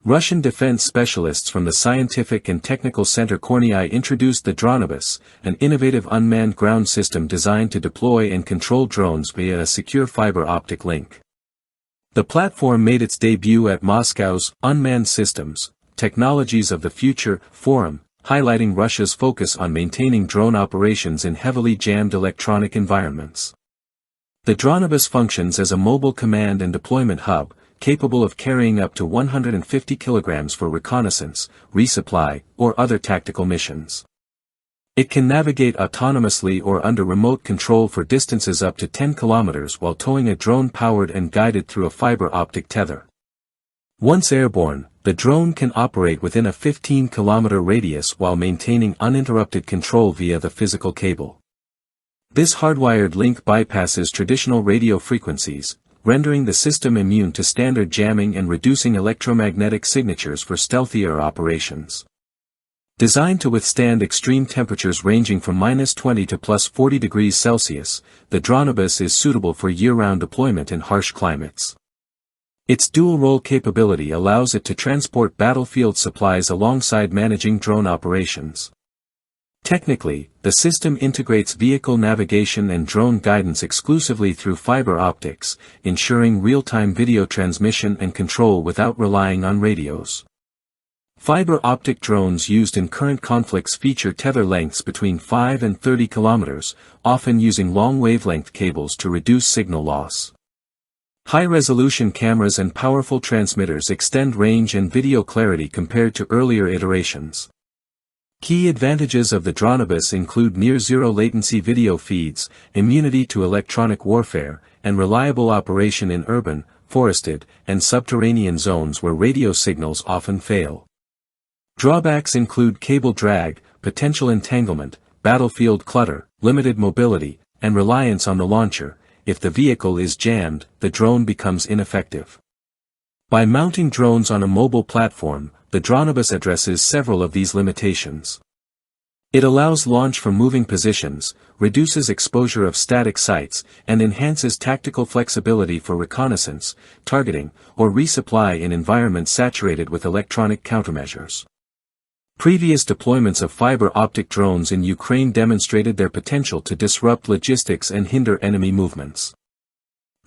Russian defense specialists from the Scientific and Technical Center Kornei introduced the Dronobus, an innovative unmanned ground system designed to deploy and control drones via a secure fiber optic link. The platform made its debut at Moscow's Unmanned Systems, Technologies of the Future Forum, highlighting Russia's focus on maintaining drone operations in heavily jammed electronic environments. The Dronobus functions as a mobile command and deployment hub, capable of carrying up to 150 kilograms for reconnaissance, resupply, or other tactical missions. It can navigate autonomously or under remote control for distances up to 10 kilometers while towing a drone powered and guided through a fiber optic tether. Once airborne, the drone can operate within a 15-kilometer radius while maintaining uninterrupted control via the physical cable. This hardwired link bypasses traditional radio frequencies, rendering the system immune to standard jamming and reducing electromagnetic signatures for stealthier operations. Designed to withstand extreme temperatures ranging from -20 to +40 degrees Celsius, the Dronobus is suitable for year-round deployment in harsh climates. Its dual-role capability allows it to transport battlefield supplies alongside managing drone operations. Technically, the system integrates vehicle navigation and drone guidance exclusively through fiber optics, ensuring real-time video transmission and control without relying on radios. Fiber optic drones used in current conflicts feature tether lengths between 5 and 30 kilometers, often using long wavelength cables to reduce signal loss. High-resolution cameras and powerful transmitters extend range and video clarity compared to earlier iterations. Key advantages of the Dronobus include near-zero latency video feeds, immunity to electronic warfare, and reliable operation in urban, forested, and subterranean zones where radio signals often fail. Drawbacks include cable drag, potential entanglement, battlefield clutter, limited mobility, and reliance on the launcher. If the vehicle is jammed, the drone becomes ineffective. By mounting drones on a mobile platform, the Dronobus addresses several of these limitations. It allows launch from moving positions, reduces exposure of static sites, and enhances tactical flexibility for reconnaissance, targeting, or resupply in environments saturated with electronic countermeasures. Previous deployments of fiber optic drones in Ukraine demonstrated their potential to disrupt logistics and hinder enemy movements.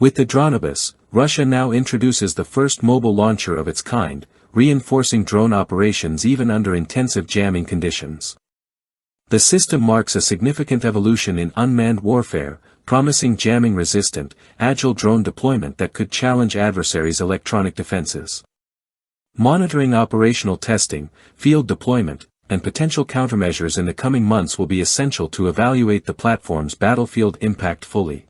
With the Dronobus, Russia now introduces the first mobile launcher of its kind, reinforcing drone operations even under intensive jamming conditions. The system marks a significant evolution in unmanned warfare, promising jamming-resistant, agile drone deployment that could challenge adversaries' electronic defenses. Monitoring operational testing, field deployment, and potential countermeasures in the coming months will be essential to evaluate the platform's battlefield impact fully.